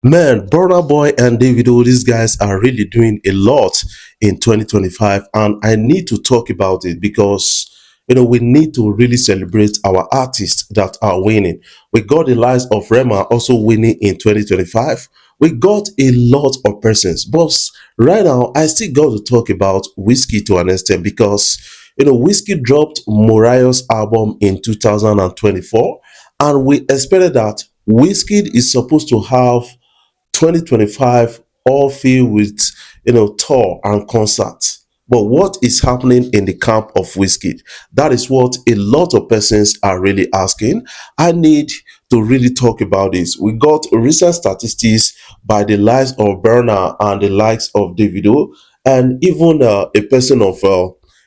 Man, Burna Boy and Davido, these guys are really doing a lot in 2025, and I need to talk about it because we need to really celebrate our artists that are winning. We got the likes of Rema also winning in 2025. We got a lot of persons, but right now I still got to talk about Whiskey to an extent because Whiskey dropped Mariah's album in 2024, and we expected that Whiskey is supposed to have 2025 all filled with tour and concerts. But what is happening in the camp of Wizkid? That is what a lot of persons are really asking. I need to really talk about this. We got recent statistics by the likes of Burna and the likes of Davido, and even a person of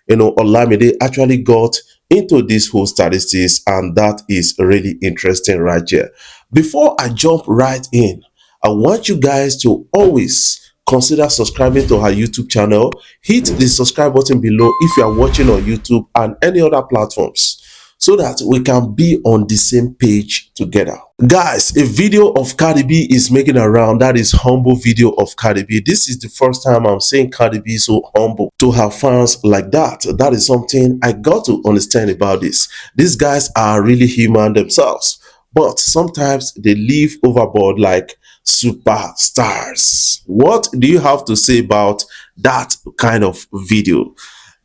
Olamide actually got into these whole statistics, and that is really interesting right here. Before I jump right in, I want you guys to always consider subscribing to our YouTube channel. Hit the subscribe button below if you are watching on YouTube and any other platforms so that we can be on the same page together. Guys, a video of Cardi B is making around. That is humble video of Cardi B. This is the first time I'm seeing Cardi B so humble to her fans like that. That is something I got to understand about this. These guys are really human themselves, but sometimes they live overboard like superstars. What do you have to say about that kind of video?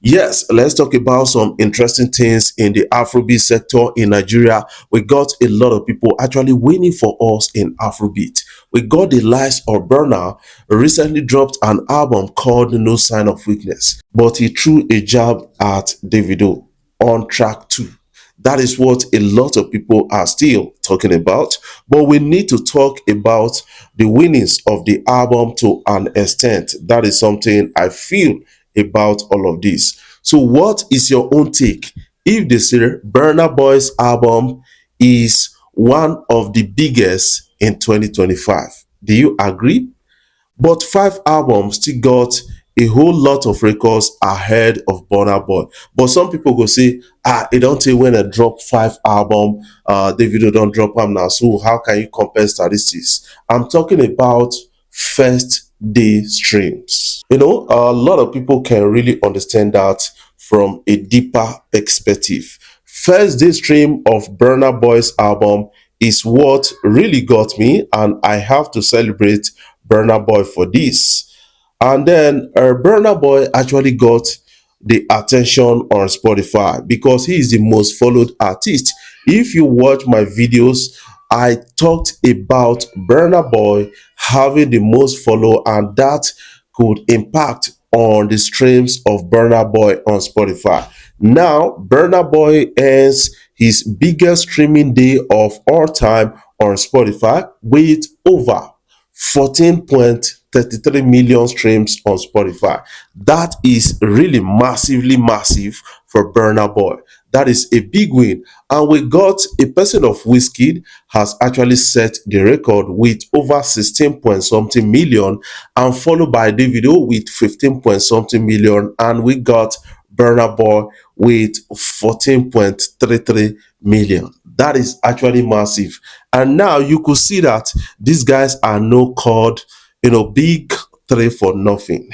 Yes, let's talk about some interesting things in the Afrobeat sector in Nigeria. We got a lot of people actually winning for us in Afrobeat. We got the likes of Burna recently dropped an album called No Sign of Weakness, but he threw a jab at Davido on track 2. That is what a lot of people are still talking about. But we need to talk about the winnings of the album to an extent. That is something I feel about all of this. So what is your own take if they say Burna Boy's album is one of the biggest in 2025? Do you agree? But 5 albums still got a whole lot of records ahead of Burna Boy. But some people go say, it don't tell when I drop 5 album, Davido don't drop them now. So how can you compare statistics? I'm talking about first day streams. A lot of people can really understand that from a deeper perspective. First day stream of Burna Boy's album is what really got me, and I have to celebrate Burna Boy for this. And then Burna Boy actually got the attention on Spotify because he is the most followed artist. If you watch my videos, I talked about Burna Boy having the most follow, and that could impact on the streams of Burna Boy on Spotify. Now, Burna Boy ends his biggest streaming day of all time on Spotify with over 14.33 million streams on Spotify. That is really massively massive for Burna Boy. That is a big win. And we got a person of Wizkid has actually set the record with over 16 point something million, and followed by Davido with 15 point something million, and we got Burna Boy with 14.33 million. That is actually massive. And now you could see that these guys are no called, big three for nothing.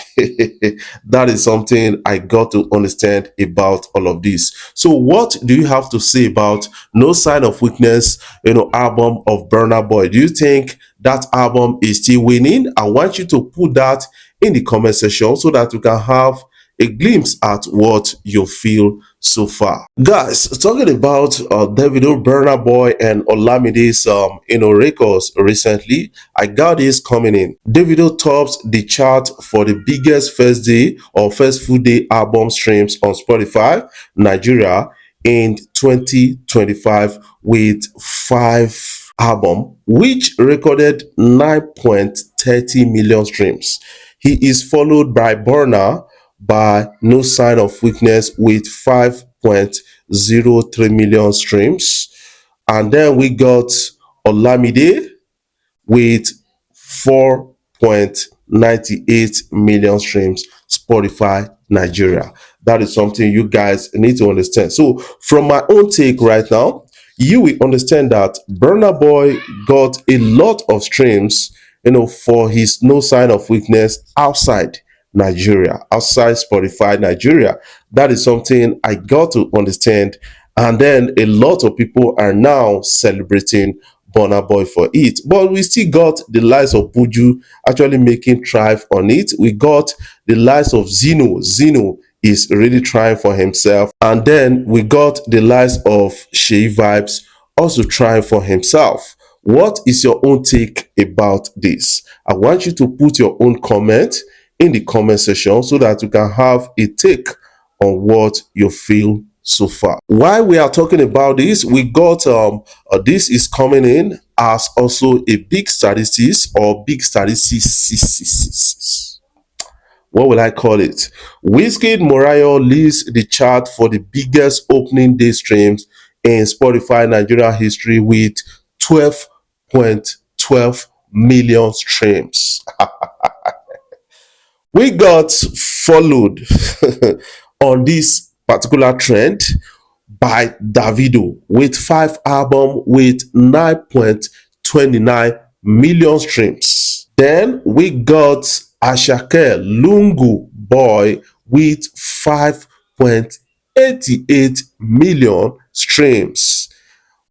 That is something I got to understand about all of this. So what do you have to say about No Sign of Weakness, album of Burna Boy? Do you think that album is still winning? I want you to put that in the comment section so that we can have a glimpse at what you feel so far. Guys, talking about Davido, Burna Boy, and Olamide's records recently, I got this coming in. Davido tops the chart for the biggest first day or first full day album streams on Spotify Nigeria in 2025 with 5 albums, which recorded 9.30 million streams. He is followed by Burna by No Sign of Weakness with 5.03 million streams. And then we got Olamide with 4.98 million streams, Spotify Nigeria. That is something you guys need to understand. So from my own take right now, you will understand that Burna Boy got a lot of streams for his No Sign of Weakness outside Nigeria, outside Spotify Nigeria. That is something I got to understand. And then a lot of people are now celebrating Burna Boy for it. But we still got the likes of Buju actually making thrive on it. We got the likes of Zeno. Zeno is really trying for himself. And then we got the likes of Shea Vibes also trying for himself. What is your own take about this? I want you to put your own comment in the comment section so that you can have a take on what you feel so far. While we are talking about this, we got this is coming in as also a big statistics or big statistics. What will I call it? Wizkid Morayo leads the chart for the biggest opening day streams in Spotify Nigeria history with 12.12 million streams. We got followed on this particular trend by Davido with 5 albums with 9.29 million streams. Then we got Ashake Lungu Boy with 5.88 million streams.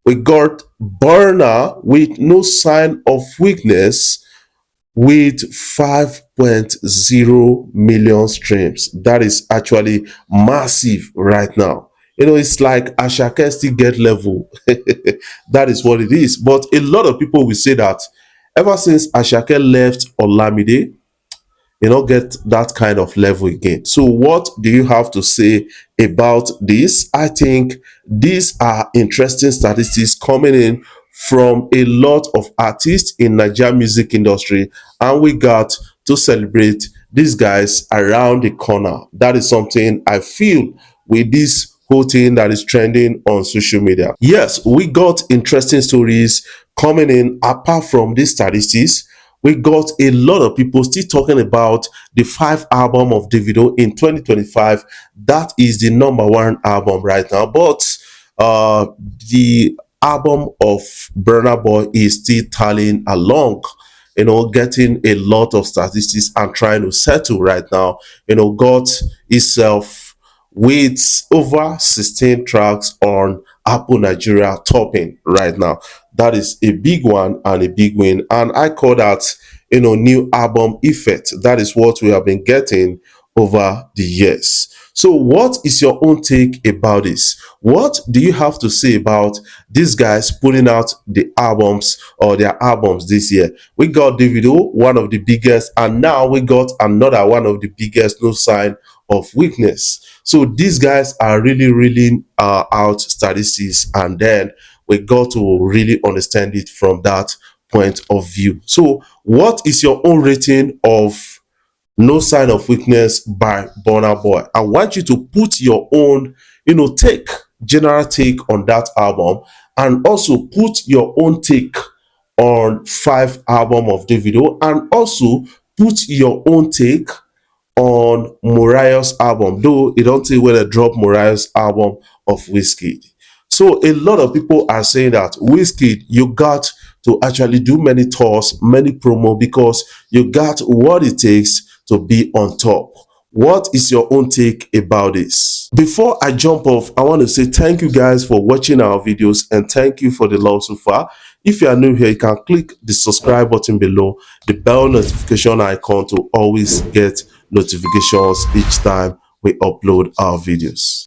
We got Burna with No Sign of Weakness with 5.0 million streams. That is actually massive right now. It's like Ashake still get level. That is what it is. But a lot of people will say that ever since Ashake left Olamide, get that kind of level again. So what do you have to say about this? I think these are interesting statistics coming in from a lot of artists in Nigeria music industry, and we got to celebrate these guys around the corner. That is something I feel with this whole thing that is trending on social media. Yes, we got interesting stories coming in apart from these statistics. We got a lot of people still talking about the 5 album of Davido in 2025. That is the #1 album right now. But the album of Burna Boy is still tallying along, getting a lot of statistics and trying to settle right now. Got itself with over 16 tracks on Apple Nigeria topping right now. That is a big one and a big win. And I call that, new album effect. That is what we have been getting over the years. So what is your own take about this? What do you have to say about these guys putting out the albums or their albums this year? We got Davido, one of the biggest, and now we got another one of the biggest, No Sign of Weakness. So these guys are really, really out statistics, and then we got to really understand it from that point of view. So what is your own rating of No Sign of Weakness by Burna Boy? I want you to put your own, general take on that album, and also put your own take on 5 album of Davido, and also put your own take on Mariah's album, though it don't say when they drop Mariah's album of Wizkid. So a lot of people are saying that Wizkid, you got to actually do many tours, many promo, because you got what it takes to be on top. What is your own take about this? Before I jump off, I want to say thank you guys for watching our videos, and thank you for the love so far. If you are new here, you can click the subscribe button below, the bell notification icon to always get notifications each time we upload our videos.